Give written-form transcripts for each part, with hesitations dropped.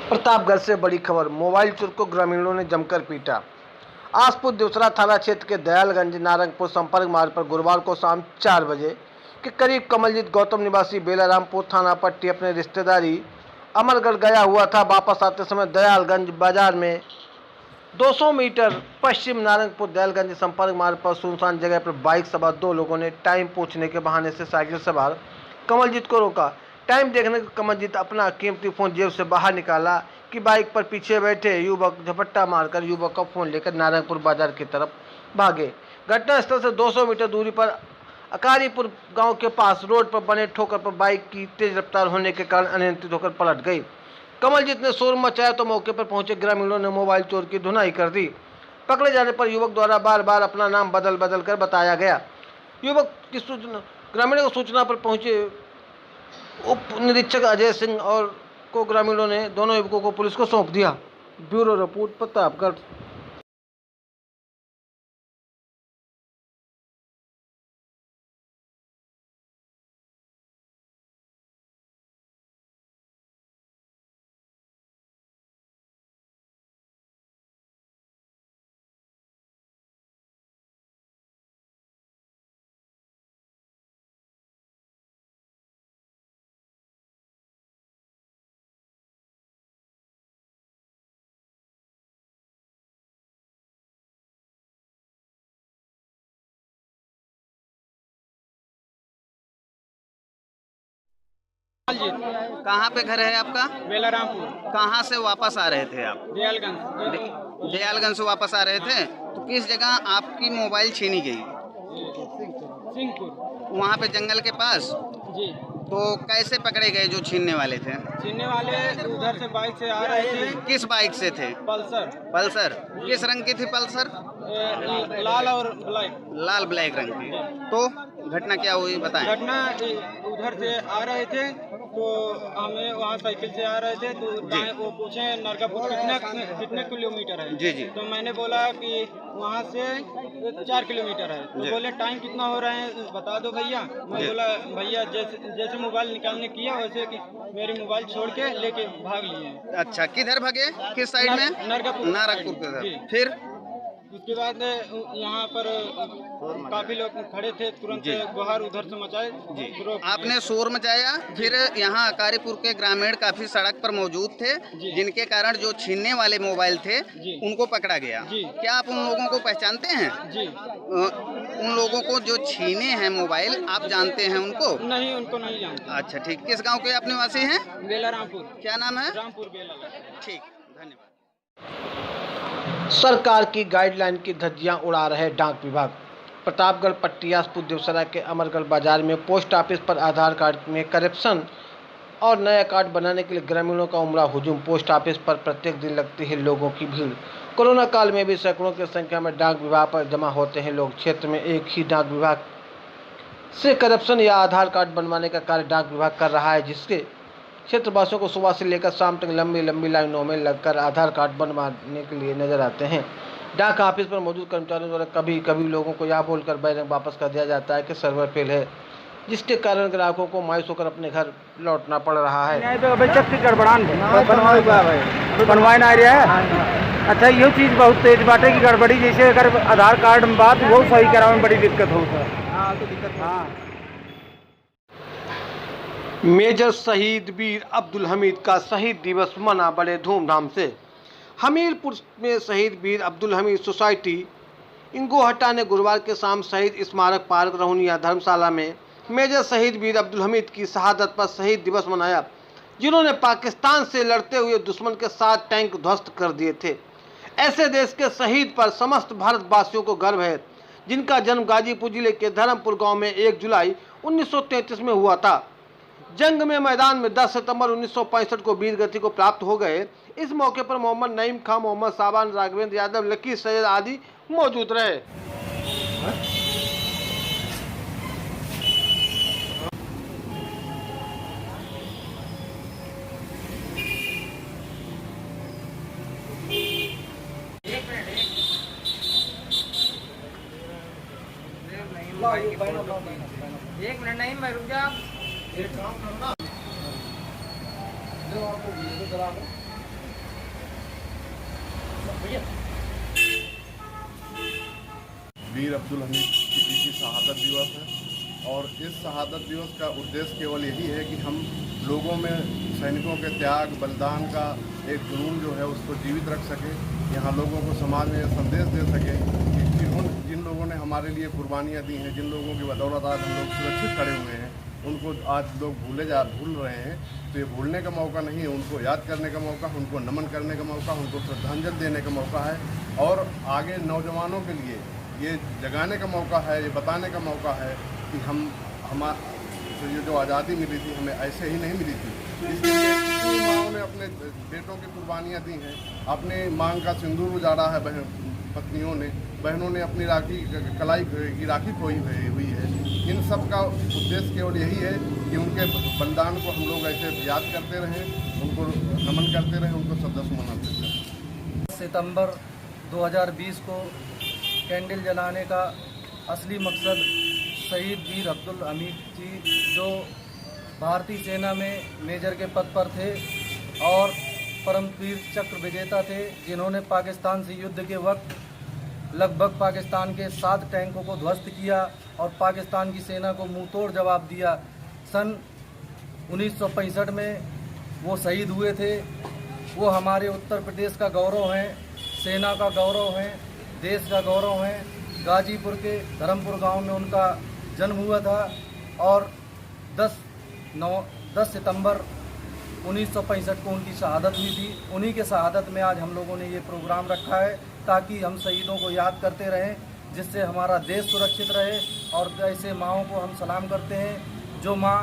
प्रतापगढ़ से बड़ी खबर। मोबाइल चोर को ग्रामीणों ने जमकर पीटा। आसपुर देवसरा थाना क्षेत्र के दयालगंज नारंगपुर संपर्क मार्ग पर गुरुवार को शाम 4 बजे के करीब कमलजीत गौतम निवासी बेलारामपुर थाना पट्टी अपने रिश्तेदारी अमरगढ़ गया हुआ था। वापस आते समय दयालगंज बाजार में 200 मीटर पश्चिम नारंगपुर दयालगंज संपर्क मार्ग पर सुनसान जगह पर बाइक सवार दो लोगों ने टाइम पूछने के बहाने से साइकिल सवार कमलजीत को रोका। टाइम देखने के कमलजीत अपना कीमती फोन जेब से बाहर निकाला कि बाइक पर पीछे बैठे युवक झपट्टा मारकर युवक का फोन लेकर नारंगपुर बाजार की तरफ भागे। घटनास्थल से 200 मीटर दूरी पर अकारीपुर गांव के पास रोड पर बने ठोकर पर बाइक की तेज रफ्तार होने के कारण अनियंत्रित होकर पलट गई। कमलजीत ने शोर मचाया तो मौके पर पहुंचे ग्रामीणों ने मोबाइल चोर की धुनाई कर दी। पकड़े जाने पर युवक द्वारा बार बार अपना नाम बदल बदल कर बताया गया। युवक की सूचना ग्रामीणों की सूचना पर पहुंचे उप निरीक्षक अजय सिंह और को ग्रामीणों ने दोनों युवकों को पुलिस को सौंप दिया। Bureau report Pratapgarh. कहाँ पे घर है आपका? बेलारामपुर। कहाँ से वापस आ रहे थे आप? दयालगंज। दयालगंज से वापस आ रहे थे तो किस जगह आपकी मोबाइल छीनी गई? सिंहपुर। वहाँ पे जंगल के पास। जी। तो कैसे पकड़े गए जो छीनने वाले थे? छीनने वाले उधर से बाइक से आ रहे थे। किस बाइक से थे? पल्सर। पल्सर। किस रंग की थी पल्सर? लाल और ब्लैक। लाल ब्लैक रंग की। तो घटना क्या हुई बताएं। घटना उधर से आ रहे थे तो हमें वहाँ साइकिल से आ रहे थे तो वो पूछे नरकापुर कितने किलोमीटर है। जी जी। तो मैंने बोला कि वहाँ से 4 किलोमीटर है। तो बोले टाइम कितना हो रहा है बता दो भैया। मैं बोला भैया जैसे मोबाइल निकालने किया वैसे कि मेरी मोबाइल छोड़ के लेके भाग लिए। अच्छा किधर भागे? किस साइड में? नरकापुर। नारंगपुर के तरफ। फिर उसके बाद यहाँ पर काफी लोग खड़े थे, तुरंत गुहार उधर से मचाए। आपने शोर मचाया, फिर यहाँ अकारीपुर के ग्रामीण काफी सड़क पर मौजूद थे जिनके कारण जो छीनने वाले मोबाइल थे उनको पकड़ा गया। क्या आप उन लोगों को पहचानते हैं? जी। उन लोगों को जो छीने हैं मोबाइल आप जानते हैं उनको? नहीं, उनको नहीं जानते। अच्छा ठीक। किस गाँव के आप निवासी हैं? बेलारामपुर। क्या नाम है? रामपुर बेला। ठीक, धन्यवाद। सरकार की गाइडलाइन की धज्जियां उड़ा रहे डाक विभाग। प्रतापगढ़ पट्टी आसपुर देवसरा के अमरगढ़ बाजार में पोस्ट ऑफिस पर आधार कार्ड में करप्शन और नया कार्ड बनाने के लिए ग्रामीणों का उमड़ा हुजूम। पोस्ट ऑफिस पर प्रत्येक दिन लगती है लोगों की भीड़। कोरोना काल में भी सैकड़ों की संख्या में डाक विभाग पर जमा होते हैं लोग। क्षेत्र में एक ही डाक विभाग से करप्शन या आधार कार्ड बनवाने का कार्य डाक विभाग कर रहा है, जिसके क्षेत्रवासियों को सुबह से लेकर शाम तक लंबी लंबी लाइनों में लगकर आधार कार्ड बनवाने के लिए नजर आते हैं। डाक ऑफिस पर मौजूद कर्मचारियों द्वारा कभी कभी लोगों को यह बोलकर बैनर वापस कर दिया जाता है कि सर्वर फेल है, जिसके कारण ग्राहकों को मायूस होकर अपने घर लौटना पड़ रहा है। बनवाए ना रहा है। अच्छा ये चीज़ बहुत तेज बाटे की गड़बड़ी, जैसे अगर आधार कार्ड में बात वो सही करावे में बड़ी दिक्कत होता है। मेजर शहीद वीर अब्दुल हमीद का शहीद दिवस मना बड़े धूमधाम से। हमीरपुर में शहीद वीर अब्दुल हमीद सोसाइटी इंगोहट्टा ने गुरुवार के शाम शहीद स्मारक पार्क रहुनिया धर्मशाला में मेजर शहीद वीर अब्दुल हमीद की शहादत पर शहीद दिवस मनाया, जिन्होंने पाकिस्तान से लड़ते हुए दुश्मन के 7 टैंक ध्वस्त कर दिए थे। ऐसे देश के शहीद पर समस्त भारतवासियों को गर्व है, जिनका जन्म गाजीपुर जिले के धर्मपुर गाँव में 1 जुलाई 1933 में हुआ था। जंग में मैदान में 10 सितंबर 1965 को वीर गति को प्राप्त हो गए। इस मौके पर मोहम्मद नईम खां, मोहम्मद साबान, राघवेंद्र यादव, लकी सैयद आदि मौजूद रहे। एक मिनट नहीं, मैं रुक जा। एक काम करना, जो आपको वीडियो करा वीर अब्दुल हमीद जी की शहादत दिवस है और इस शहादत दिवस का उद्देश्य केवल यही है कि हम लोगों में सैनिकों के त्याग बलिदान का एक जुनून जो है उसको जीवित रख सकें, यहाँ लोगों को समाज में संदेश दे सकें कि जिन लोगों ने हमारे लिए कुर्बानियाँ दी हैं, जिन लोगों की बदौलत आज हम लोग सुरक्षित खड़े हुए हैं, उनको आज लोग भूल रहे हैं। तो ये भूलने का मौका नहीं है, उनको याद करने का मौका, उनको नमन करने का मौका, उनको श्रद्धांजलि देने का मौका है और आगे नौजवानों के लिए ये जगाने का मौका है, ये बताने का मौका है कि ये जो आज़ादी मिली थी हमें ऐसे ही नहीं मिली थी। इसके लिए कितनी माँओं ने अपने बेटों की कुर्बानियाँ दी हैं, अपने मांग का सिंदूर उजाड़ा है पत्नियों ने, बहनों ने अपनी कलाई की राखी खोई हुई है। इन सब का उद्देश्य केवल यही है कि उनके बलिदान को हम लोग ऐसे याद करते रहें, उनको नमन करते रहें, उनको श्रद्धासुमन अर्पित करें। सितंबर 2020 को कैंडल जलाने का असली मकसद शहीद वीर अब्दुल हमीद जी जो भारतीय सेना में मेजर के पद पर थे और परमवीर चक्र विजेता थे, जिन्होंने पाकिस्तान से युद्ध के वक्त लगभग पाकिस्तान के 7 टैंकों को ध्वस्त किया और पाकिस्तान की सेना को मुंहतोड़ जवाब दिया। सन 1965 में वो शहीद हुए थे। वो हमारे उत्तर प्रदेश का गौरव हैं, सेना का गौरव हैं, देश का गौरव हैं। गाजीपुर के धर्मपुर गांव में उनका जन्म हुआ था और 10 सितंबर 1965 को उनकी शहादत हुई थी। उन्हीं के शहादत में आज हम लोगों ने ये प्रोग्राम रखा है ताकि हम शहीदों को याद करते रहें, जिससे हमारा देश सुरक्षित रहे। और ऐसे माँओं को हम सलाम करते हैं जो माँ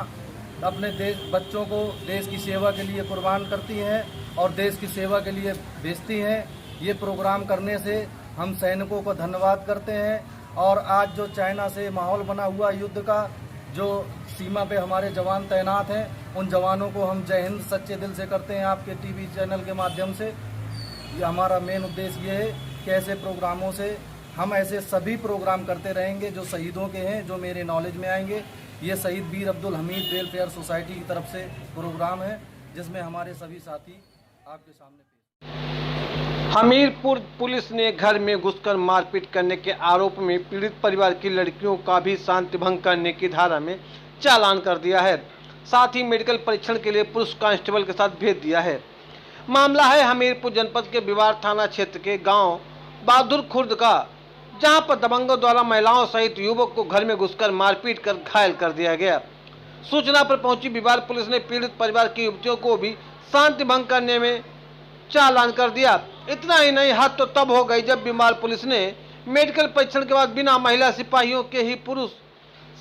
अपने बच्चों को देश की सेवा के लिए कुर्बान करती हैं और देश की सेवा के लिए भेजती हैं। ये प्रोग्राम करने से हम सैनिकों को धन्यवाद करते हैं। और आज जो चाइना से माहौल बना हुआ युद्ध का, जो सीमा पे हमारे जवान तैनात हैं, उन जवानों को हम जय हिंद सच्चे दिल से करते हैं आपके टीवी चैनल के माध्यम से। ये हमारा मेन उद्देश्य ये है कि ऐसे प्रोग्रामों से हम ऐसे सभी प्रोग्राम करते रहेंगे जो शहीदों के हैं, जो मेरे नॉलेज में आएंगे। ये शहीद वीर अब्दुल हमीद वेलफेयर सोसाइटी की तरफ से प्रोग्राम है जिसमें हमारे सभी साथी आपके सामने हमीरपुर पुलिस ने घर में घुसकर मारपीट करने के आरोप में पीड़ित परिवार की लड़कियों का भी शांति भंग करने की धारा में चालान कर दिया है। साथ ही मेडिकल परीक्षण के लिए पुलिस कांस्टेबल के साथ भेज दिया है। मामला है हमीरपुर जनपद के बिवार थाना क्षेत्र के गांव बहादुर खुर्द का, जहां पर दबंगों द्वारा महिलाओं सहित युवक को घर में घुसकर मारपीट कर घायल कर दिया गया। सूचना पर पहुंची बिवार पुलिस ने पीड़ित परिवार की युवतियों को भी शांति भंग करने में चालान कर दिया। इतना ही नहीं, हद तो तब हो गई जब बिवार पुलिस ने मेडिकल परीक्षण के बाद बिना महिला सिपाहियों के ही पुरुष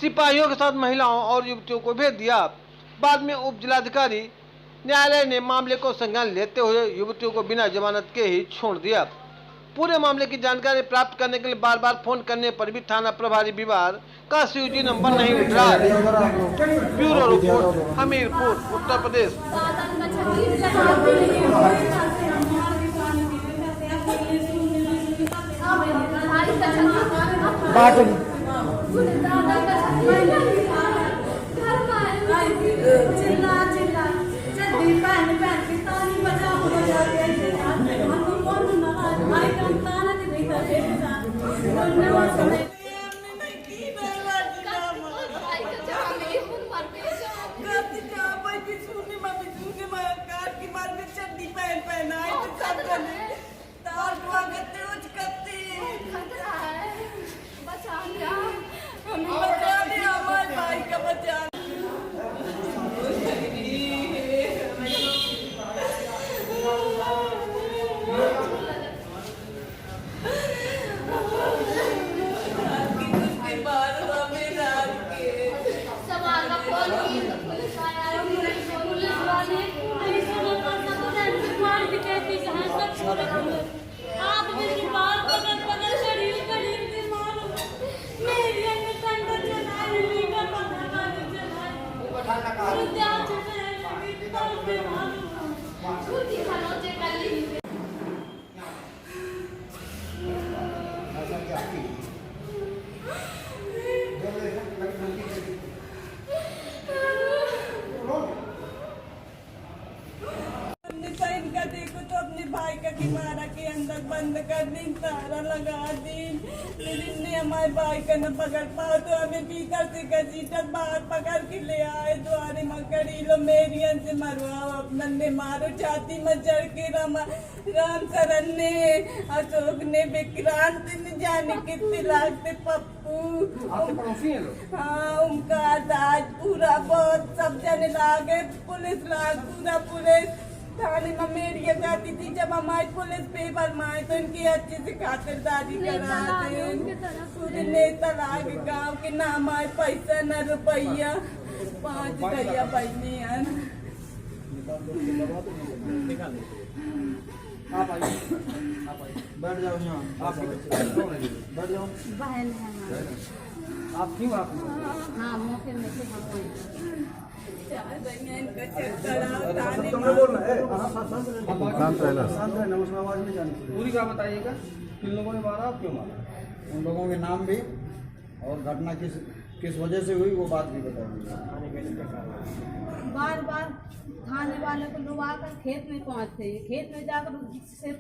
सिपाहियों के साथ महिलाओं और युवतियों को भेज दिया। बाद में उप जिलाधिकारी न्यायालय ने मामले को संज्ञान लेते हुए युवतियों को बिना जमानत के ही छोड़ दिया। पूरे मामले की जानकारी प्राप्त करने के लिए बार बार फोन करने पर भी थाना प्रभारी बिवार का CUG नंबर नहीं उठ रहा है। Bureau report, Hamirpur, Uttar Pradesh. देखो तो अपने भाई का किमारा के अंदर बंद कर दी, तारा लगा दी, लेकिन ने हमारे भाई का न पकड़ पाओ तो हमें भीतर से घसीटत बाहर पकड़ के ले आए, द्वारे मकड़ी लो मेरी से मरवाओ, अपना ने मारो छाती में जड़ के राम शरण ने, अशोक ने, विक्रांत ने, जाने कितने लागते, पप्पू, हाँ उनका आज पूरा बहुत सब जने लागे, पुलिस लाग पूरा पुलिस थाने में मेरी जाती थी। जब हमारी पुलिस पेपर माए तो इनकी अच्छे से खातिरदारी कराते, पूरे नेता लागे गाँव के ना हमारे पैसा न रुपया 5 रुपया पैसे यार। आप आइए, बैठ जाओ यहाँ, आप बैठ जाओ। बहन है आप क्यों आप? हाँ मौके में से हम तुमने बोलना है, शांत रहना, उसमें आवाज नहीं जानी चाहिए। पूरी बात बताइएगा, किन लोगों ने मारा, क्यों मारा, उन लोगों के नाम भी और घटना किस वजह से हुई वो बात भी बताइए। बार बार थाने वाले को लोग आकर खेत में पहुंचते हैं, खेत में जाकर सिर्फ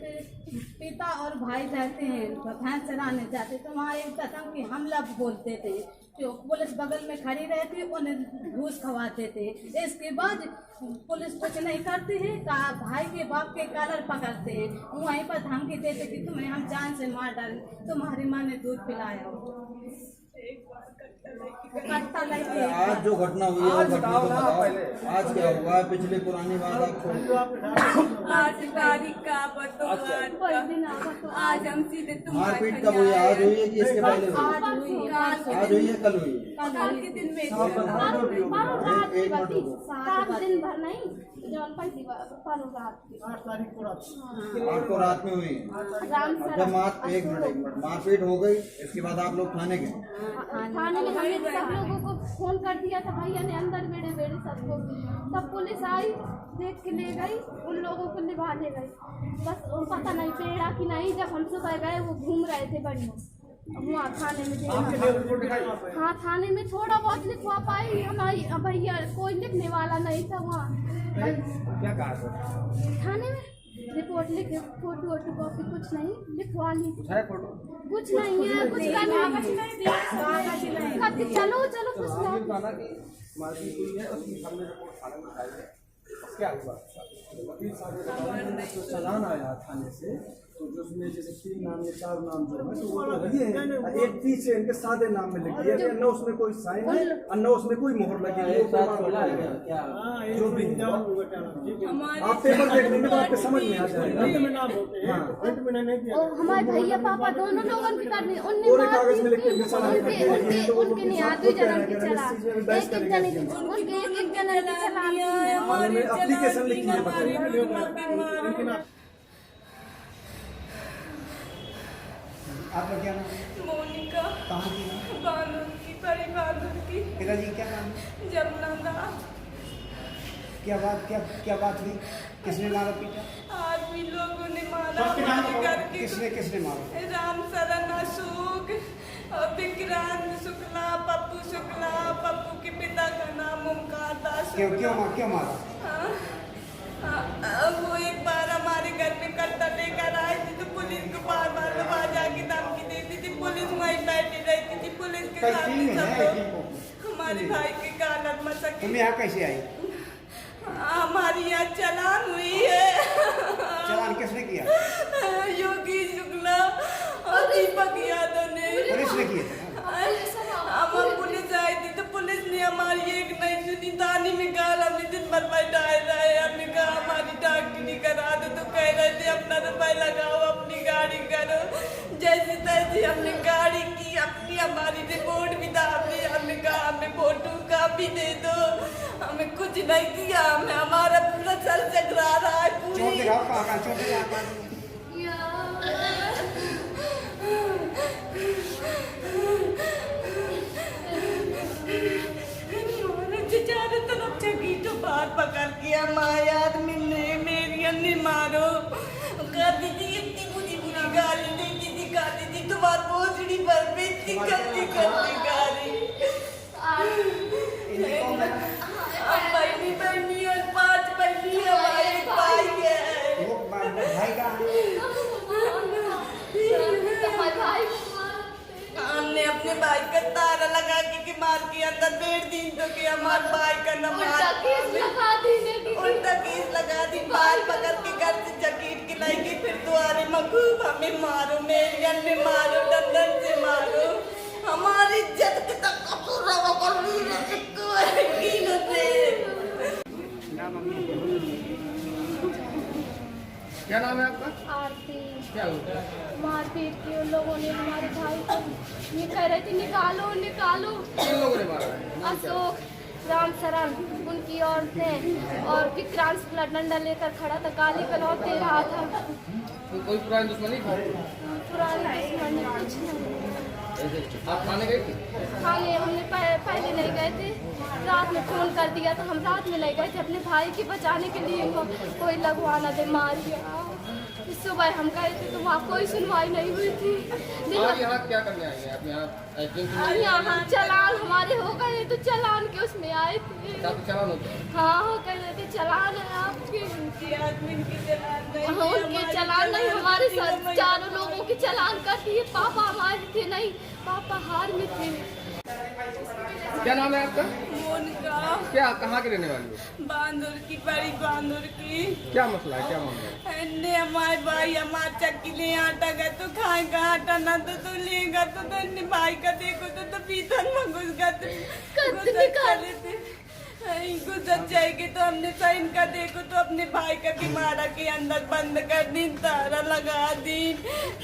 पिता और भाई रहते हैं, भैंस चराने जाते तो वहाँ एक आतंकी हमला बोलते थे, जो पुलिस बगल में खड़ी रहती उन्हें घूस खवाते थे। इसके बाद पुलिस कुछ नहीं करती है, भाई के बाप के कॉलर पकड़ते हैं, वहीं पर धमकी देते कि तुम्हें हम जान से मार डालें, तुम्हारी माँ ने दूध पिलाया हो। आज जो घटना हुई है वो घटना तो बताओ, आज क्या हुआ है, पिछले पुरानी बात आपको 8 तारीख का आज हम सीधे मारपीट कब हुई है, आज हुई है कि इसके पहले हुई? आज हुई है, कल हुई है? कल के दिन में एक मिनट रुको। 7 दिन भर नहीं, 8 को रात में हुई है। जब एक मिनट मारपीट हो गई, इसके बाद आप लोग थाने गए? थाने में हमने सब लोगों को फोन कर दिया था, भैया ने अंदर बेड़े सबको, तब पुलिस आई, देख के ले गई, उन लोगों को निभा ले गई, बस पता नहीं पेड़ा कि नहीं। जब हम सुबह गए वो घूम रहे थे बढ़िया वहाँ थाने में, हाँ थाने में थोड़ा बहुत लिखवा पाई हमारी भैया, कोई लिखने वाला नहीं था वहाँ। क्या कहा थाने में रिपोर्ट लिखे, फोटो वोटो कॉपी कुछ नहीं लिखवा ली, कुछ नहीं है, कुछ नहीं, चलो चलो कुछ नहीं। मारपीट हुई है, उसकी हमने रिपोर्ट थाने में उठाई है। क्या हुआ? वकील साहब ने चालान आया थाने से, तो जो उसमें जैसे 3 नाम या 4 नाम जो है तो वो तो वही है, एक पीछे इनके सादे नाम में लिख दिया, न उसमें कोई साइन है और न उसमें कोई मोहर लगी है। जो भी आप पेपर देखने में तो आपके समझ में आ जाएगा। हमारे भैया पापा दोनों लोगों की करनी, उनके नहीं आती जन्म की चला, एक जने एप्लीकेशन लिखी है। आपका क्या नाम? मोनिका। कहाँ की? बालूर की, बड़ी बालूर की। पिताजी क्या नाम है? जमना। क्या बात हुई? किसने मारा पीटा? आदमी लोगों ने मारा करके। किसने मारा? राम शरण, अशोक और विक्रांत शुक्ला, पप्पू शुक्ला, पप्पू के पिता का नाम ओमकार दास। क्यों मारा? वो एक बार हमारे घर में कट्टा लेकर आए थे तो पुलिस को बार दरवाजा की धमकी देती थी, पुलिस वहीं बैठी रहती थी, पुलिस के साथ हमारे भाई के कालर मसक। तुम यहाँ कैसे आई? हमारी यहाँ चलान हुई है। चालान किसने किया? योगी शुक्ला और दीपक यादव ने। पुलिस ने किया? हम पुलिस आई थी तो पुलिस ने हमारी एक नहीं सुनी, थाने में कहा हमने दिन भर बैठाए रहे, हमने कहा हमारी डॉक्टरी करा दो, तो कह रहे थे अपना रुपये लगाओ, अपनी गाड़ी करो, जैसे तैसे हमने गाड़ी की, अपनी हमारी रिपोर्ट भी डाली, हमने कहा हमें फोटो कापी दे दो, हमें कुछ नहीं दिया, हमें हमारा पूरा सर चकरा रहा है पूरी। चारों तरफ जगी तो बात पकड़ के हमारे आदमी ने मेरी अन्य मारो कर दीदी, इतनी बुरी गाली देती थी, गाली दी तुम्हारी बोझड़ी पर भी इतनी गंदी गाली। अब बहनी और 5 बहनी हमारे भाई है। हमने अपने भाई का तारा लगा के मार के अंदर बैठ दी तो कि हमारे भाई का न उल्टा केस लगा दी बाल पकड़ के घर से जकीट के लाएगी फिर द्वारे मखूब हमें मारो मेरियन में मारो दंदन से मारो हमारी इज्जत के तक क्या नाम है आपका? आरती। क्या हुआ? मारपीट की उन लोगों ने हमारे भाई को, ये कह रहे थे निकालो निकालो। किन लोगों ने मारा है? अशोक, राम शरण, उनकी औरतें और विक्रांत डंडा लेकर खड़ा था, गाली गलौज दे रहा था। कोई पुरानी दुश्मनी था? पुरानी दुश्मनी कुछ नहीं। आप थाने गए थे? थाने हमने पहले नहीं गए थे, रात में फोन कर दिया तो हम रात में नहीं गए थे अपने भाई की बचाने के लिए। कोई लगवाना दे मार गया। सुबह हम गए थे तो वहाँ कोई सुनवाई नहीं हुई थी। यहाँ क्या करने आए हैं आप? यहाँ चलान हमारे हो गए तो चलान के उसमें आए थे। चलान होता है? हाँ हो कह रहे थे चलान है आपके। उनके चलान नहीं, हमारे साथ चारों लोगों के चलान कर दिए। पापा हमारे थे नहीं, पापा हार में थे। क्या नाम है आपका? मोनिका। क्या कहाँ के रहने वाली हो? बांदुर की, बड़ी बांदुर की। क्या मसला है, क्या मामला है? हमारे भाई हमारे चक्की ले आटा गए तो खाएगा, आटा ना तो लेगा तो भाई का देखो तो पीतन में घुस गए गुजर जाएगी तो हमने साइन का देखो तो अपने भाई का किमारा के अंदर बंद कर दी, तारा लगा दी।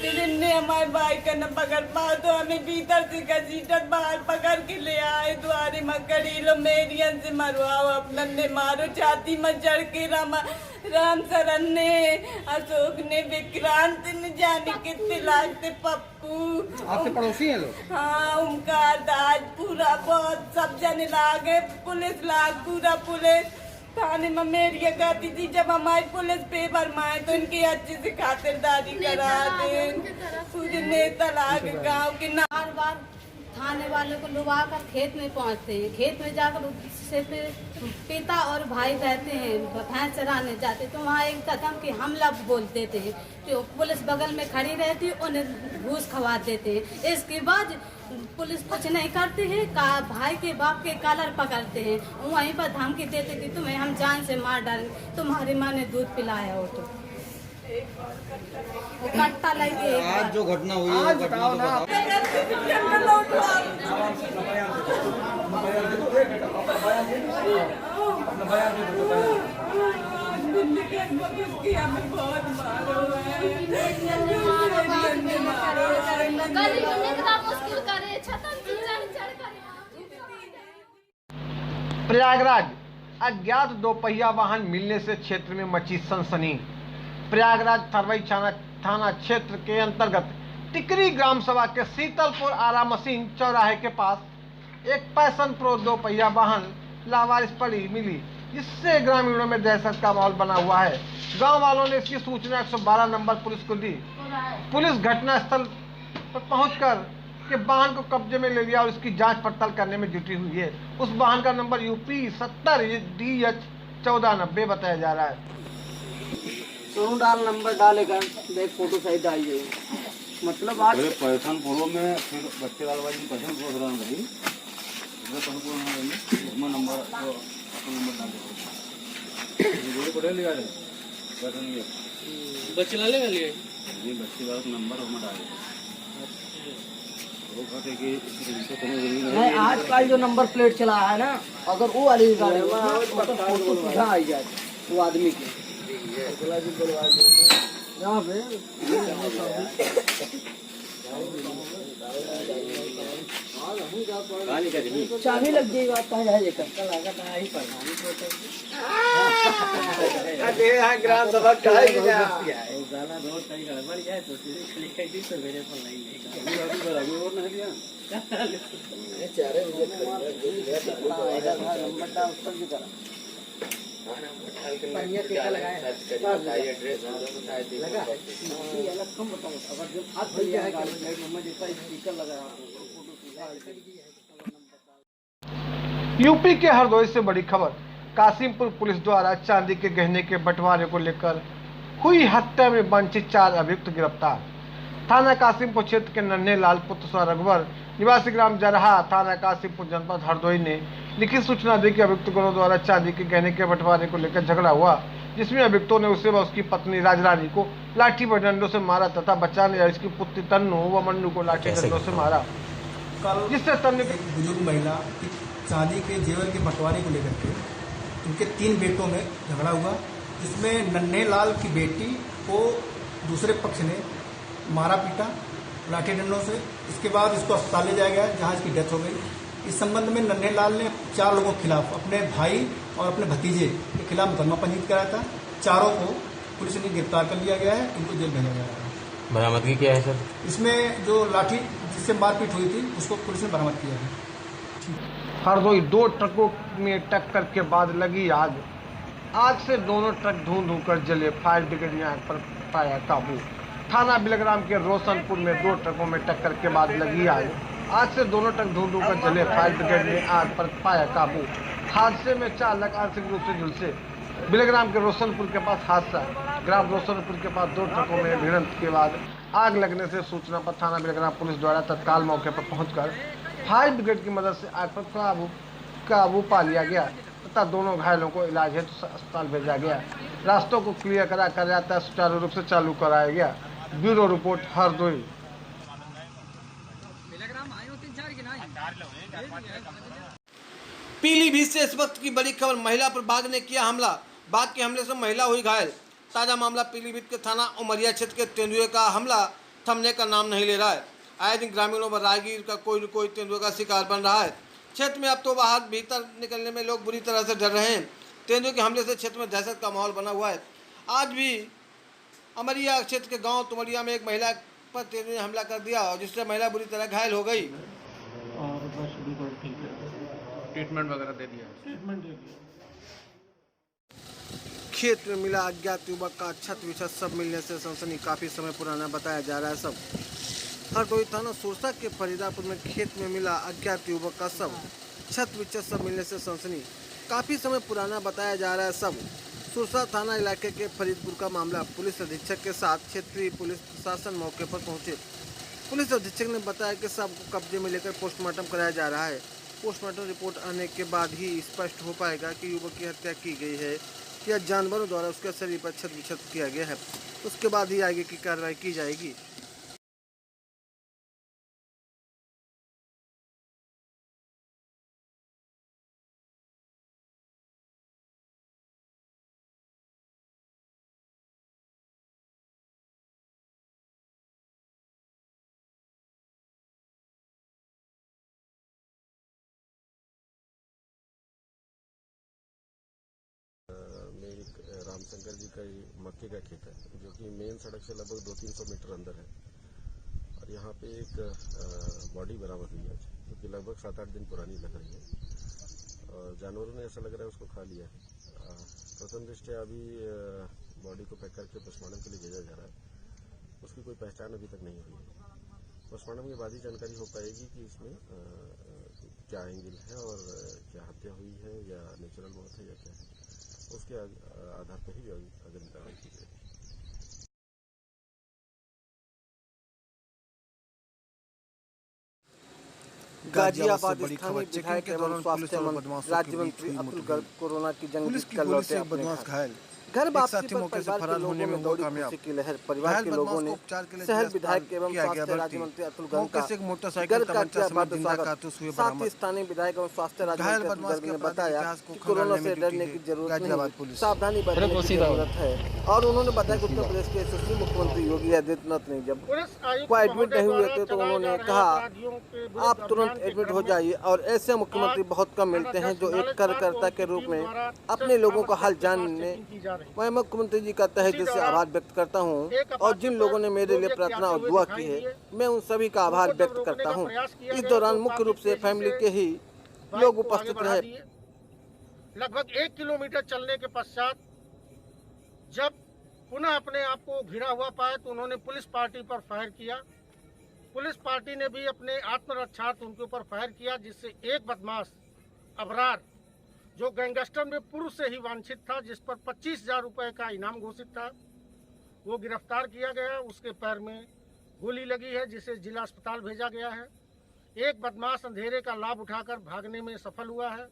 फिर इनने हमारे भाई का न पकड़ पाओ तो हमें भीतर से घसीटत बाहर पकड़ के ले आए। द्वारे मकड़ी लो मेरियन से मरवाओ, अपना ने मारो छाती में जड़ के राम शरण ने, अशोक ने, विक्रांत ने, जाने कितने लाख थे, पप्पू। आपके पड़ोसी हैं लोग? हाँ ओमकार दास पूरा बहुत सब जने लागे, पुलिस लाग पूरा पुलिस थाने में मेरी गाती थी। जब हमारी पुलिस पेपर माए तो इनकी अच्छी से खातिरदारी करा दे। पूरे नेता लाग गाँव के ना बार बार थाने वाले को लुभा कर खेत में पहुंचते हैं। खेत में जाकर उससे फिर पिता और भाई रहते हैं, भैंस चराने जाते तो वहाँ एक कदम की हमला बोलते थे तो पुलिस बगल में खड़ी रहती, उन्हें घूस खवा देते हैं। इसके बाद पुलिस कुछ नहीं करती है, भाई के बाप के कॉलर पकड़ते हैं, वहीं पर धमकी देते कि तुम्हें हम जान से मार डालेंगे, तुम्हारी माँ ने दूध पिलाया हो तो कट्टा लगे। आज जो घटना हुई आज बताओ ना। प्रयागराज, अज्ञात दोपहिया वाहन मिलने से क्षेत्र में मची सनसनी। प्रयागराज थरवई थाना क्षेत्र के अंतर्गत टिकरी ग्राम सभा के शीतलपुर आरा मशीन चौराहे के पास एक पैशन प्रो दोपहिया वाहन लावारिस पड़ी मिली, जिससे ग्रामीणों में दहशत का माहौल बना हुआ है। गांव वालों ने इसकी सूचना 112 नंबर पुलिस को दी। पुलिस घटनास्थल पर पहुंचकर के वाहन को कब्जे में ले लिया और इसकी जांच पड़ताल करने में जुटी हुई है। उस वाहन का नंबर UP 70DH 1490 बताया जा रहा है। सोनू डाल नंबर डालेगा, देख फोटो सहित आई है। मतलब आज पैसन प्रो में फिर बच्चे लाल भाई पैसन प्रो दौरान रही नंबर डाल पड़े लिया बच्चे लाले का लिए ये बच्चे वाला नंबर हम डाले नहीं। आजकल जो नंबर प्लेट चला है ना, अगर वो वाली गाड़ी में फोटो सीधा आई जाए वो आदमी की यहाँ पे चाबी लग जाएगा ग्राम सभा यूपी के हरदोई से बड़ी खबर। कासिमपुर पुलिस द्वारा चांदी के गहने के बंटवारे को लेकर हुई हत्या में वंचित 4 अभियुक्त गिरफ्तार। थाना कासिमपुर क्षेत्र के नन्हे लाल पुत्र स्व रघुवर निवासी ग्राम जरहा थाना कासिमपुर जनपद हरदोई ने लिखित सूचना दी कि अभियुक्त गिरोह द्वारा चांदी के गहने के बंटवारे को लेकर झगड़ा हुआ, जिसमें अभियुक्तों ने उसे व उसकी पत्नी राजरानी को लाठी व डंडों से मारा तथा बचाने या इसकी पुत्री तन्नू व मन्नू को लाठी डंडों से मारा, जिससे तन्नू की बुजुर्ग महिला की चांदी के जेवर के बंटवारे को लेकर के उनके 3 बेटों में झगड़ा हुआ, जिसमें नन्हे लाल की बेटी को दूसरे पक्ष ने मारा पीटा लाठी डंडों से। इसके बाद इसको अस्पताल ले जाया गया जहां इसकी डेथ हो गई। इस संबंध में नन्हे लाल ने 4 लोगों के खिलाफ, अपने भाई और अपने भतीजे के खिलाफ मुकदमा पंजीकृत कराया था। 4 को पुलिस ने गिरफ्तार कर लिया गया है, इनको जेल भेजा गया है। बरामदगी क्या है सर? इसमें जो लाठी जिससे मारपीट हुई थी उसको पुलिस ने बरामद किया है। हरदोई 2 ट्रकों में टक्कर के बाद लगी आग। आग से दोनों ट्रक धुआं कर जले, फायर ब्रिगेड ने आग पर पाया काबू। थाना बिलग्राम के रोशनपुर में 2 ट्रकों में टक्कर के बाद लगी आग। आग से दोनों ट्रक धुआं कर जले, फायर ब्रिगेड ने आग पर पाया काबू। हादसे में चालक आंशिक रूप से झुलसे। बिलग्राम के रोशनपुर के पास हादसा। ग्राम रोशनपुर के पास 2 ट्रकों में भिड़ंत के बाद आग लगने से सूचना पर थाना बिलग्राम पुलिस द्वारा तत्काल मौके पर पहुंचकर फायर ब्रिगेड की मदद से आग पर काबू पा लिया गया तथा दोनों घायलों को इलाज हेतु अस्पताल भेजा गया। रास्तों को क्लियर करा यातायात सुचारू रूप से चालू कराया गया। Bureau report Hardoi. पीलीभीत से इस वक्त की बड़ी खबर, महिला पर बाघ ने किया हमला, बाघ के हमले से महिला हुई घायल। ताजा मामला पीलीभीत के थाना उमरिया क्षेत्र के तेंदुए का हमला थमने का नाम नहीं ले रहा है। आए दिन ग्रामीणों व राहगीर का कोई न कोई तेंदुए का शिकार बन रहा है। क्षेत्र में अब तो बाहर भीतर निकलने में लोग बुरी तरह से डर रहे हैं। तेंदुए के हमले से क्षेत्र में दहशत का माहौल बना हुआ है। आज भी अमरिया क्षेत्र के गांव तुमरिया में एक महिला पर तेंदुए ने हमला कर दिया, जिससे महिला बुरी तरह घायल हो गई और बस बिल्कुल ठीक है, ट्रीटमेंट वगैरह दे दिया। खेत में मिला अज्ञात युवक का छत विछत सब मिलने से सनसनी, काफी समय पुराना बताया जा रहा है सब। हरदोई थाना सुरसा के फरीदापुर में खेत में मिला अज्ञात युवक का शव, छत विछत सब मिलने से सनसनी, काफी समय पुराना बताया जा रहा है सब। सुरसा थाना इलाके के फरीदपुर का मामला। पुलिस अधीक्षक के साथ क्षेत्रीय पुलिस प्रशासन मौके पर पहुंचे। पुलिस अधीक्षक ने बताया कि शव को कब्जे में लेकर पोस्टमार्टम कराया जा रहा है। पोस्टमार्टम रिपोर्ट आने के बाद ही स्पष्ट हो पाएगा कि युवक की हत्या की गई है या जानवरों द्वारा उसके शरीर पर छत विछत किया गया है। उसके बाद ही आगे की कार्रवाई की जाएगी। में एक रामशंकर जी का मक्के का खेत है, जो कि मेन सड़क से लगभग 200-300 मीटर अंदर है। और यहाँ पे एक बॉडी बरामद हुई है, जो कि लगभग 7-8 दिन पुरानी लग रही है। और जानवरों ने ऐसा लग रहा है उसको खा लिया है। प्रथम दृष्टया अभी बॉडी को पैक करके पोस्टमार्टम के लिए भेजा जा रहा है। उसकी कोई पहचान अभी तक नहीं हुई है। पोस्टमार्टम के बाद ही जानकारी हो पाएगी कि इसमें क्या एंगल है और क्या हत्या हुई है या नेचुरल मौत है या क्या है। उसके आधार पर ही अगर कार्रवाई की जाएगी। गाजियाबाद स्थानीय विधायक एवं स्वास्थ्य राज्य मंत्री अतुल गर्ग कोरोना की जंग जीतकर लौटे अपने घर। घर वापसी पर परिवार के लोगों में दौड़ी खुशी की लहर। परिवार के लोगों ने शहर विधायक एवं स्वास्थ्य राज्य मंत्री अतुल गर्ग का गर्ग का किया भव्य स्वागत। साथ ही स्थानीय विधायक एवं स्वास्थ्य राज्य मंत्री अतुल गर्ग ने बताया कि कोरोना से डरने की जरूरत नहीं, सावधानी बरतने की जरूरत है। और उन्होंने बताया कि उत्तर प्रदेश के यशस्वी मुख्यमंत्री योगी आदित्यनाथ ने जब कोई एडमिट नहीं हुए थे तो उन्होंने कहा आप तुरंत एडमिट हो जाइए। और ऐसे मुख्यमंत्री बहुत कम मिलते हैं जो एक कार्यकर्ता के रूप में अपने लोगों को हाल जानने। मैं मुख्यमंत्री जी का तहे दिल से आभार व्यक्त करता हूं और जिन लोगों ने मेरे लिए प्रार्थना और दुआ की है, मैं उन सभी का आभार व्यक्त करता हूं। इस दौरान मुख्य रूप से फैमिली के ही लोग उपस्थित रहे। लगभग 1 किलोमीटर चलने के पश्चात जब पुनः अपने आप को घिरा हुआ पाया तो उन्होंने पुलिस पार्टी पर फायर किया। पुलिस पार्टी ने भी अपने आत्मरक्षार्थ उनके ऊपर फायर किया, जिससे एक बदमाश अबरार जो गैंगस्टर में पूर्व से ही वांछित था, जिस पर 25,000 रुपए का इनाम घोषित था, वो गिरफ्तार किया गया। उसके पैर में गोली लगी है, जिसे जिला अस्पताल भेजा गया है। एक बदमाश अंधेरे का लाभ उठाकर भागने में सफल हुआ है।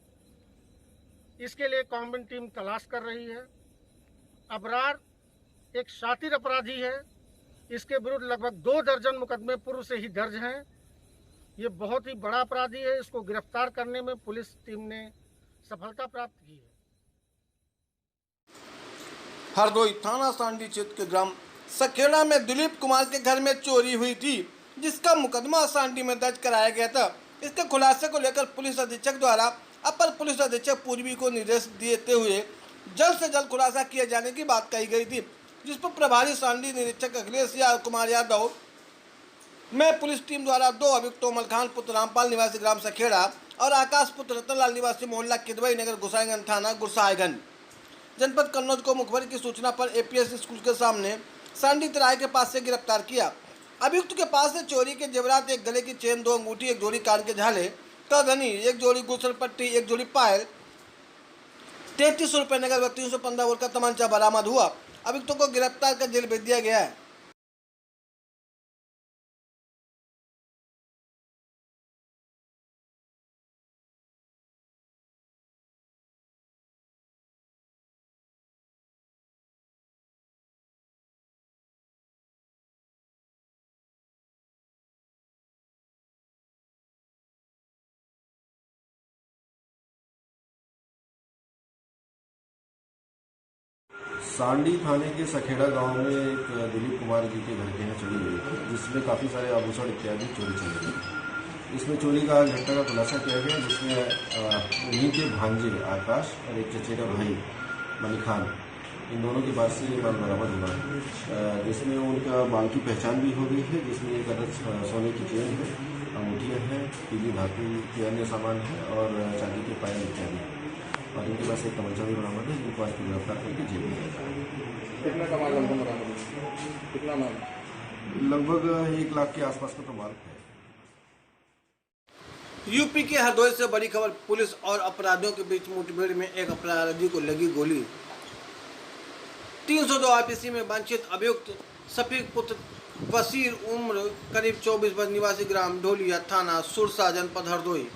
इसके लिए कॉम्बिंग टीम तलाश कर रही है। अबरार एक शातिर अपराधी है। इसके विरुद्ध लगभग 2 दर्जन मुकदमे पूर्व से ही दर्ज हैं। ये बहुत ही बड़ा अपराधी है। इसको गिरफ्तार करने में पुलिस टीम ने सफलता प्राप्त की है। हरदोई थाना सांडी क्षेत्र के ग्राम सखेड़ा में दिलीप कुमार के घर में चोरी हुई थी, जिसका मुकदमा सांडी में दर्ज कराया गया था। इसके खुलासे को लेकर पुलिस अधीक्षक द्वारा अपर पुलिस अधीक्षक पूर्वी को निर्देश देते हुए जल्द से जल्द खुलासा किए जाने की बात कही गई थी, जिस पर प्रभारी सांडी निरीक्षक अखिलेश कुमार यादव में पुलिस टीम द्वारा 2 अभियुक्तों मलखान पुत्र रामपाल निवासी ग्राम सखेड़ा और आकाश पुत्र रतनलाल निवासी मोहल्ला किदवई नगर गोसाईगंज थाना गुरसाईगंज जनपद कन्नौज को मुखबिर की सूचना पर एपीएस स्कूल के सामने सांडी तिराहे के पास से गिरफ्तार किया। अभियुक्त के पास से चोरी के जेवरात, एक गले की चेन, 2 अंगूठी, एक जोड़ी कान के झाले, तधनी, एक जोड़ी गुसल पट्टी, एक जोड़ी पायल, 3300 रुपये नगर व 315 बोर का तमंचा बरामद हुआ। अभियुक्तों को गिरफ्तार कर जेल भेज दिया गया है। सांडी थाने के सखेड़ा गांव में एक दिलीप कुमार जी के घर के यहाँ चोरी हुई थी, जिसमें काफ़ी सारे आभूषण इत्यादि चोरी चली गई। इसमें चोरी का घटना का खुलासा किया गया, जिसमें उन्हीं के भांजे आकाश और एक चचेरा भाई मलिखान, इन दोनों के पास से माल बरामद हुआ है, जिसमें उनका माल की पहचान भी हो गई है, जिसमें एक अदद सोने की चेन है, अंगूठियाँ हैं, पीली धातु के अन्य सामान है और चांदी के पायल इत्यादि, और इनके पास एक तमंचा भी बरामद है, जिनको आज गिरफ्तार करके जेल में रखा है। कितना का माल बरामद है? कितना माल? लगभग 1 लाख के आसपास का तो माल है। यूपी के हरदोई से बड़ी खबर, पुलिस और अपराधियों के बीच मुठभेड़ में एक अपराधी को लगी गोली। 302 आईपीसी में वंचित अभियुक्त शफीक पुत्र वसीर उम्र करीब 24 वर्ष निवासी ग्राम ढोलिया थाना सुरसा जनपद हरदोई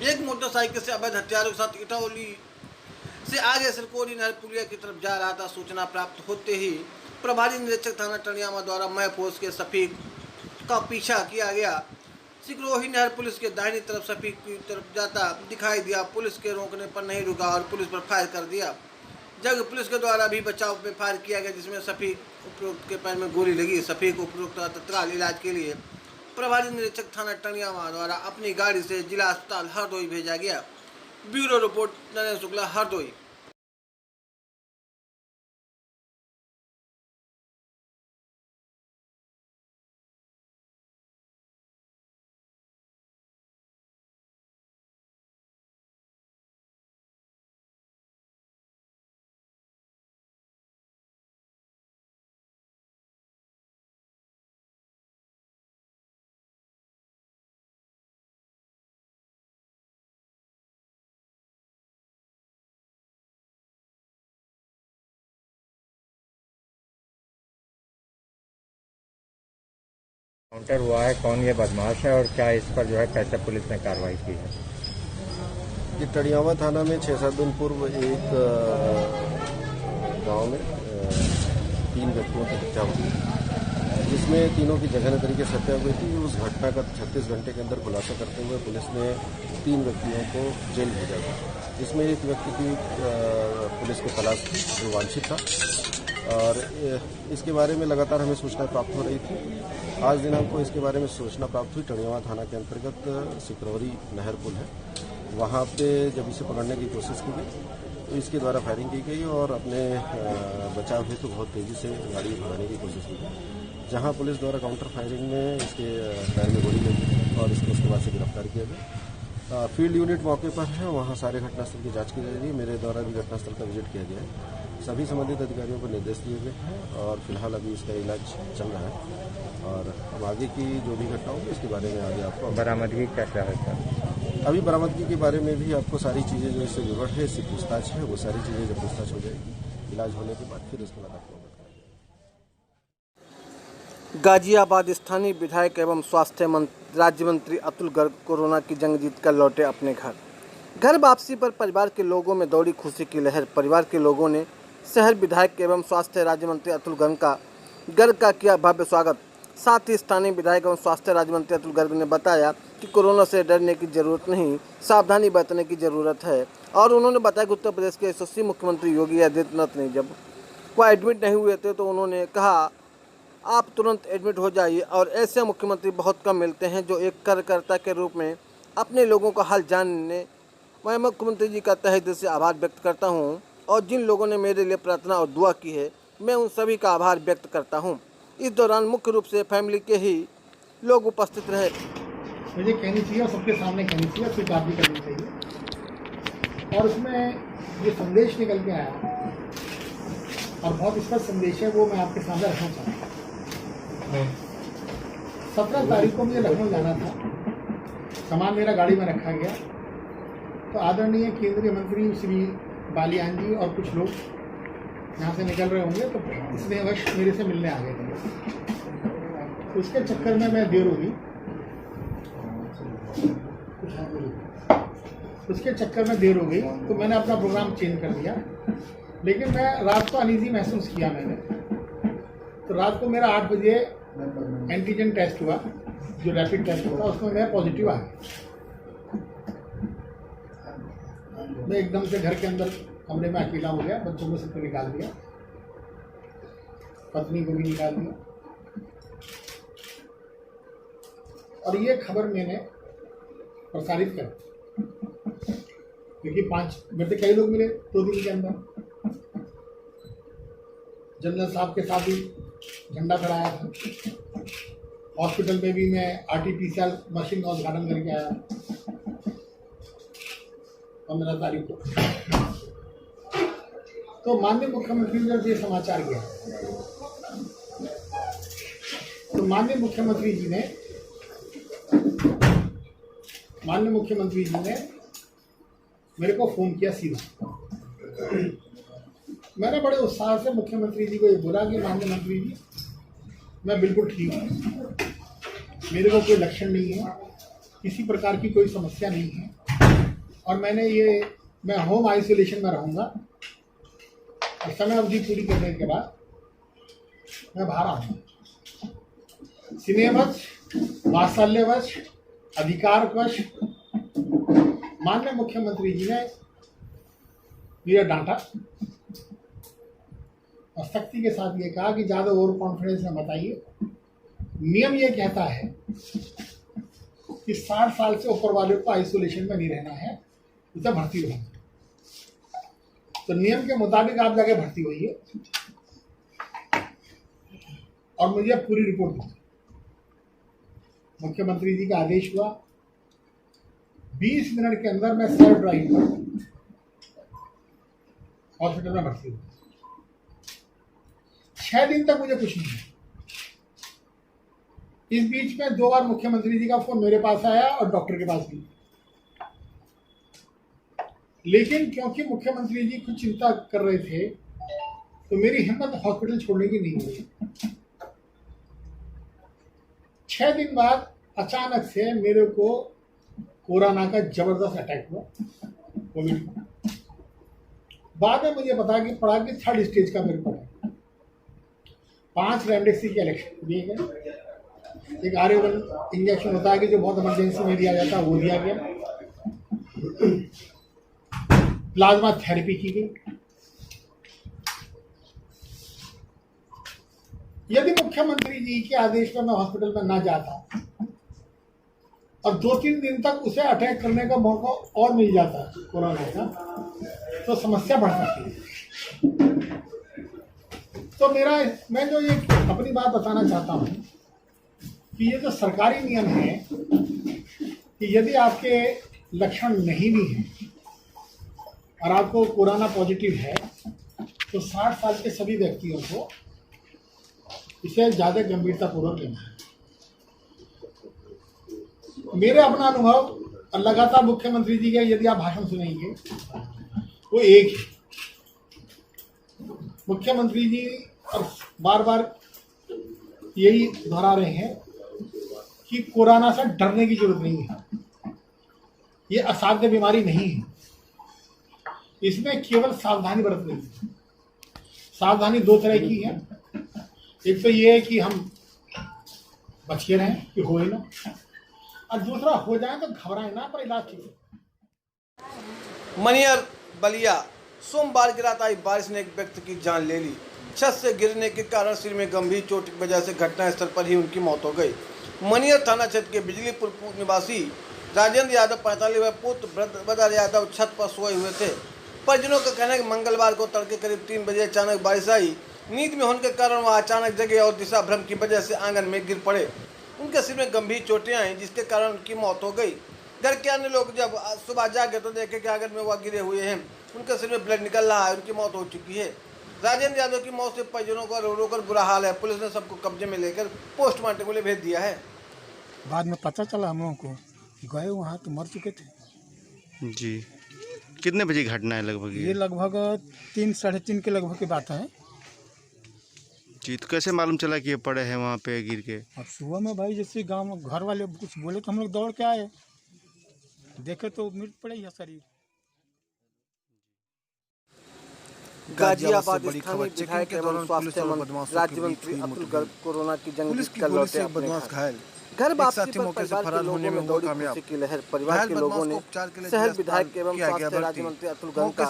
एक मोटरसाइकिल से अवैध हथियारों के साथ इटावली से आगे सिलकोरी नहर पुलिया की तरफ जा रहा था। सूचना प्राप्त होते ही प्रभारी निरीक्षक थाना टणियामा द्वारा मय पोस्ट के शफीक का पीछा किया गया। सिकरोही नहर पुलिस के दाहिनी तरफ शफीक की तरफ जाता दिखाई दिया। पुलिस के रोकने पर नहीं रुका और पुलिस पर फायर कर दिया। जब पुलिस के द्वारा भी बचाव में फायर किया गया, जिसमें शफीक उपरोक्त के पैर में गोली लगी। शफीक उपरोक्त तत्काल इलाज के लिए प्रभारी निरीक्षक थाना टणियामा द्वारा अपनी गाड़ी से जिला अस्पताल हरदोई भेजा गया। Bureau report Narendra Shukla, Hardoi. Counter हुआ है, कौन ये बदमाश है और क्या इस पर जो है कैसे पुलिस ने कार्रवाई की है? ये टणियामा थाना में 6-7 दिन पूर्व एक गांव में 3 व्यक्तियों की हत्या हुई, जिसमें तीनों की जघन्य तरीके से हत्या हुई थी। उस घटना का 36 घंटे के अंदर खुलासा करते हुए पुलिस ने 3 व्यक्तियों को जेल भेजा था। इसमें एक व्यक्ति की पुलिस को तलाश थी जो वांछित था, और इसके बारे में लगातार हमें सूचना प्राप्त हो रही थी। आज दिनांक को इसके बारे में सूचना प्राप्त हुई। टणियामा थाना के अंतर्गत सिकरौरी नहर पुल है, वहाँ पे जब इसे पकड़ने की कोशिश की गई तो इसके द्वारा फायरिंग की गई और अपने बचाव हेतु बहुत तेज़ी से गाड़ी भगाने की कोशिश की गई, जहाँ पुलिस द्वारा काउंटर फायरिंग में इसके पैर में गोली लगी और इसको उसके बाद से गिरफ्तार किया गया। फील्ड यूनिट मौके पर है, वहाँ सारे घटनास्थल की जाँच की जा रही है। मेरे द्वारा भी घटनास्थल का विजिट किया गया है। सभी संबंधित अधिकारियों को निर्देश दिए गए हैं और फिलहाल अभी इसका इलाज चल रहा है, और अब आगे की जो भी घटना होगी इसके बारे में आगे आपको बरामदगी कैसा है सर? अभी बरामदगी के बारे में भी आपको सारी चीज़ें जो इससे विवरण है, इससे पूछताछ है, वो सारी चीज़ें जब पूछताछ हो जाएगी, इलाज होने के बाद फिर उसके बाद आपको बताएंगे। गाजियाबाद स्थानीय विधायक एवं स्वास्थ्य राज्य मंत्री अतुल गर्ग कोरोना की जंग जीतकर लौटे अपने घर वापसी पर परिवार के लोगों में दौड़ी खुशी की लहर। परिवार के लोगों ने शहर विधायक एवं स्वास्थ्य राज्य मंत्री अतुल गर्ग का किया भव्य स्वागत। साथ ही स्थानीय विधायक एवं स्वास्थ्य राज्य मंत्री अतुल गर्ग ने बताया कि कोरोना से डरने की जरूरत नहीं, सावधानी बरतने की जरूरत है। और उन्होंने बताया कि उत्तर प्रदेश के यशस्वी मुख्यमंत्री योगी आदित्यनाथ ने जब वो एडमिट नहीं हुए थे तो उन्होंने कहा आप तुरंत एडमिट हो जाइए। और ऐसे मुख्यमंत्री बहुत कम मिलते हैं जो एक कार्यकर्ता के रूप में अपने लोगों का हाल जानने। मैं मुख्यमंत्री जी का तहे दिल से आभार व्यक्त करता हूं और जिन लोगों ने मेरे लिए प्रार्थना और दुआ की है मैं उन सभी का आभार व्यक्त करता हूं। इस दौरान मुख्य रूप से फैमिली के ही लोग उपस्थित रहे। मुझे कहनी चाहिए और सबके सामने कहनी चाहिए, स्वीकार भी करनी चाहिए। और उसमें जो संदेश निकल के आया और बहुत स्पष्ट संदेश है वो मैं आपके सामने रखना चाहता हूँ। 17 तारीख को मुझे लखनऊ जाना था, सामान मेरा गाड़ी में रखा गया तो आदरणीय केंद्रीय मंत्री श्री बालियान जी और कुछ लोग यहाँ से निकल रहे होंगे तो इसलिए वश मेरे से मिलने आ गए थे। तो उसके चक्कर में मैं देर हो गई, उसके चक्कर में देर हो गई तो मैंने अपना प्रोग्राम चेंज कर दिया। लेकिन मैं रात को अनईजी महसूस किया मैंने, तो रात को मेरा 8 बजे एंटीजन टेस्ट हुआ, जो रैपिड टेस्ट हुआ उसमें मैं पॉजिटिव आ गया। मैं एकदम से घर के अंदर कमरे में अकेला हो गया, बच्चों को सबको निकाल दिया, पत्नी को भी निकाल दिया। और ये खबर मैंने प्रसारित कर, क्योंकि 5 मेरे कई लोग मिले 2 दिन के अंदर। जनरल साहब के साथ भी झंडा फहराया था, हॉस्पिटल में भी मैं RT-PCR मशीन का उद्घाटन करके आया 15 तारीख को। तो माननीय मुख्यमंत्री ने जब ये समाचार किया तो माननीय मुख्यमंत्री जी ने मेरे को फ़ोन किया सीधा। मैंने बड़े उत्साह से मुख्यमंत्री जी को ये बोला कि माननीय मंत्री जी मैं बिल्कुल ठीक हूँ, मेरे को कोई लक्षण नहीं है, किसी प्रकार की कोई समस्या नहीं है और मैं होम आइसोलेशन में रहूँगा और समय अवधि पूरी करने के बाद मैं बाहर आऊँगा। स्नेहवश, वात्सल्यवश, अधिकारवश माननीय मुख्यमंत्री जी ने मेरा डांटा और सख्ती के साथ ये कहा कि ज़्यादा ओवर कॉन्फिडेंस में मत आइए। नियम ये कहता है कि 60 साल से ऊपर वाले को आइसोलेशन में नहीं रहना है, उसे भर्ती होना। तो नियम के मुताबिक आप जाके भर्ती होइए और मुझे पूरी रिपोर्ट दीजिए। मुख्यमंत्री जी का आदेश हुआ, 20 मिनट के अंदर मैं सेल्फ ड्राइव पर हॉस्पिटल में भर्ती हुआ। 6 दिन तक मुझे कुछ नहीं है। इस बीच में 2 बार मुख्यमंत्री जी का फोन मेरे पास आया और डॉक्टर के पास भी, लेकिन क्योंकि मुख्यमंत्री जी कुछ चिंता कर रहे थे तो मेरी हिम्मत हॉस्पिटल छोड़ने की नहीं हुई। 6 दिन बाद अचानक से मेरे को कोरोना का जबरदस्त अटैक हुआ, कोविड का। बाद में मुझे पता कि 3rd स्टेज का मेरे को है। 5 रेमडेसिविर के इलेक्शन दिए गए, एक आर्यवन इंजेक्शन होता है कि जो बहुत इमरजेंसी में दिया जाता है वो दिया गया, प्लाज्मा थेरेपी की गई। यदि मुख्यमंत्री जी के आदेश पर मैं हॉस्पिटल में ना जाता और 2-3 दिन तक उसे अटैक करने का मौका और मिल जाता कोरोना का, तो समस्या बढ़ सकती है। तो मैं जो ये अपनी बात बताना चाहता हूँ कि ये जो सरकारी नियम है कि यदि आपके लक्षण नहीं भी हैं और आपको कोरोना पॉजिटिव है तो 60 साल के सभी व्यक्तियों को इसे ज़्यादा गंभीरतापूर्वक लेना है। मेरे अपना अनुभव और लगातार मुख्यमंत्री जी के यदि आप भाषण सुनेंगे वो एक है। मुख्यमंत्री जी और बार बार यही दोहरा रहे हैं कि कोरोना से डरने की जरूरत नहीं है। ये असाध्य बीमारी नहीं है, इसमें केवल सावधानी बरतनी है। सावधानी दो तरह की है, एक तो ये है कि हम बच के रहें कि हो ही ना, और दूसरा हो जाए तो घबराएं ना, पर इलाज ठीक है। मनियर बलिया सोमवार की रात आई बारिश ने एक व्यक्ति की जान ले ली। छत से गिरने के कारण सिर में गंभीर चोट की वजह से घटनास्थल पर ही उनकी मौत हो गई। मनियर थाना क्षेत्र के बिजलीपुर निवासी राजेंद्र यादव 45 वर्षीय पुत्र बदर यादव छत पर सोए हुए थे। परिजनों का कहना है कि मंगलवार को तड़के करीब 3 बजे अचानक बारिश आई। नींद में होने के कारण वह अचानक जगे और दिशा भ्रम की वजह से आंगन में गिर पड़े। उनके सिर में गंभीर चोटें आई, जिसके कारण उनकी मौत हो गई। घर के अन्य लोग जब सुबह जागे तो देखे कि आंगन में वह गिरे हुए हैं, उनके सिर में ब्लड निकल रहा है, उनकी मौत हो चुकी है। राजेंद्र यादव की मौत से परिजनों का रो रो कर बुरा हाल है। पुलिस ने सबको कब्जे में लेकर पोस्टमार्टम के लिए भेज दिया है। बाद में पता चला हम लोगों को, गए वहाँ तो मर चुके थे जी। कितने बजे घटना है लगभग? ये लगभग 3 साढ़े 3 के लगभग की बात है जी। तो कैसे मालूम चला कि ये पड़े हैं वहाँ पे गिर के? अब सुबह में भाई जैसे गांव घर वाले कुछ बोले तो हम लोग दौड़ के आए, देखे तो मृत पड़े ही शरीर। गाजियाबाद स्थानीय विधायक एवं स्वास्थ्य राज्य मंत्री अतुल गर्ग कोरोना की जंग जीतकर लौटे अपने घर। घर वापसी पर परिवार के लोगों में दौड़ी खुशी की लहर। परिवार के लोगों ने शहर विधायक एवं स्वास्थ्य राज्य मंत्री अतुल गर्ग का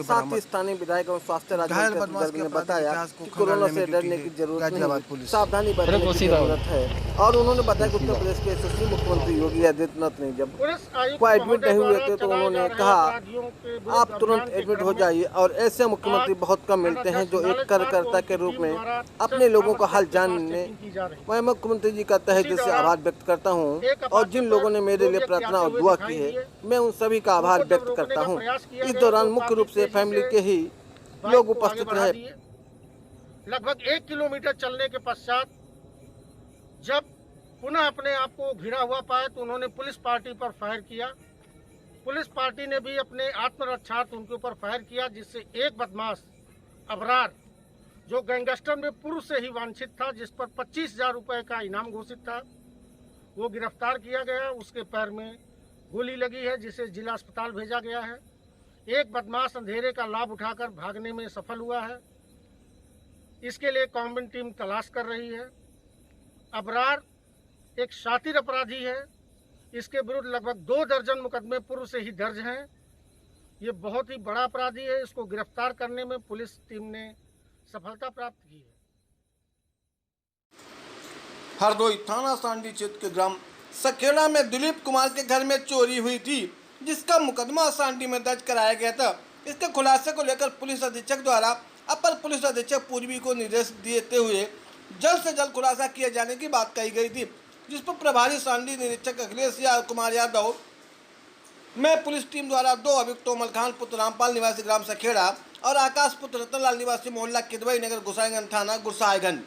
साथ ही स्थानीय विधायक एवं स्वास्थ्य राज्य मंत्री अतुल गर्ग ने बताया कि कोरोना से डरने की जरूरत नहीं, सावधानी बरतने की जरूरत है। और उन्होंने बताया कि उत्तर प्रदेश के यशस्वी मुख्यमंत्री योगी आदित्यनाथ ने जब वो एडमिट नहीं हुए थे तो उन्होंने कहा आप तुरंत एडमिट हो जाइए, और ऐसे मुख्यमंत्री बहुत कम मिलते हैं जो एक कार्यकर्ता के रूप में अपने लोगों का हाल जानने। मैं मुख्यमंत्री जी का तहे दिल से आभार व्यक्त करता हूं, और जिन लोगों ने मेरे लिए प्रार्थना और दुआ की है मैं उन सभी का आभार व्यक्त करता हूं। इस दौरान मुख्य रूप से फैमिली के ही लोग उपस्थित रहे। लगभग 1 किलोमीटर चलने के पश्चात जब पुनः अपने आप को घिरा हुआ पाए तो उन्होंने पुलिस पार्टी पर फायर किया। पुलिस पार्टी ने भी अपने आत्मरक्षार्थ उनके ऊपर फायर किया, जिससे एक बदमाश अबरार जो गैंगस्टर में पूर्व से ही वांछित था, जिस पर 25,000 रुपए का इनाम घोषित था, वो गिरफ्तार किया गया। उसके पैर में गोली लगी है, जिसे जिला अस्पताल भेजा गया है। एक बदमाश अंधेरे का लाभ उठाकर भागने में सफल हुआ है। इसके लिए कॉम्बिंग टीम तलाश कर रही है। अबरार एक शातिर अपराधी है। इसके विरुद्ध लगभग 2 दर्जन मुकदमे पूर्व से ही दर्ज हैं। ये बहुत ही बड़ा अपराधी है। इसको गिरफ्तार करने में पुलिस टीम ने सफलता प्राप्त की है। हरदोई थाना सांडी क्षेत्र के ग्राम सखेड़ा में दिलीप कुमार के घर में चोरी हुई थी, जिसका मुकदमा सांडी में दर्ज कराया गया था। इसके खुलासे को लेकर पुलिस अधीक्षक द्वारा अपर पुलिस अधीक्षक पूर्वी को निर्देश देते हुए जल्द से जल्द खुलासा किए जाने की बात कही गई थी, जिस पर प्रभारी सांडी निरीक्षक अखिलेश कुमार यादव में पुलिस टीम द्वारा 2 अभियुक्तों मल खान पुत्र रामपाल निवासी ग्राम सखेड़ा और आकाश पुत्र रतनलाल निवासी मोहल्ला किदवई नगर गोसाईगंज थाना गुरसाईगंज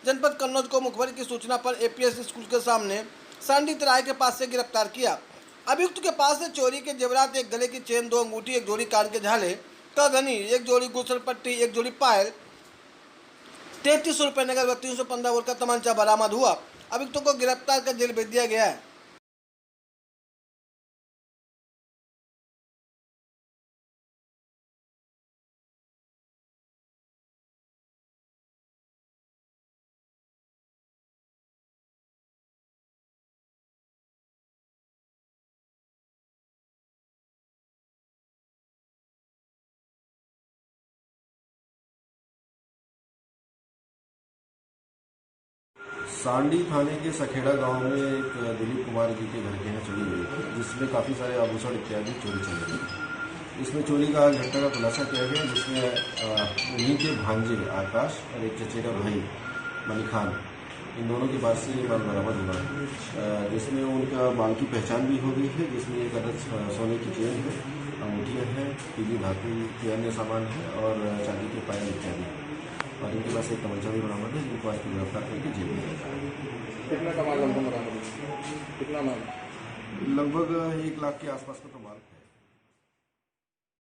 जनपद कन्नौज को मुखबरी की सूचना पर एपीएस स्कूल के सामने सांडी तिराहे के पास से गिरफ्तार किया। अभियुक्त के पास से चोरी के जेवरात, एक गले की चेन, 2 अंगूठी, एक जोड़ी कान के झाले, करधनी, एक जोड़ी गुलशन पट्टी, एक जोड़ी पायल, 3300 रुपये नगर व 315 बोर का तमंचा बरामद हुआ। अभियुक्तों को गिरफ्तार कर जेल भेज दिया गया है। सांडी थाने के सखेड़ा गांव में एक दिलीप कुमार जी के घर के यहाँ चोरी हुई थी, जिसमें काफ़ी सारे आभूषण इत्यादि चोरी चल रही थी। इसमें चोरी का घटना का खुलासा किया गया, जिसमें उन्हीं के भांजे आकाश और एक चचेरा भाई मनी खान, इन दोनों के पास से माल बरामद हुआ है, जिसमें उनका माल की पहचान भी हो गई है, जिसमें एक अदद सोने की चेन है, अंगूठियाँ हैं, पीली धातु के अन्य सामान है और चांदी के पायल इत्यादि, और इनके पास एक तमंचा भी बरामद है, जिनको आज गिरफ्तार करके जेल में रखा है। कितना का माल बरामद? कितना माल? लगभग 1 लाख के आसपास का तो माल है।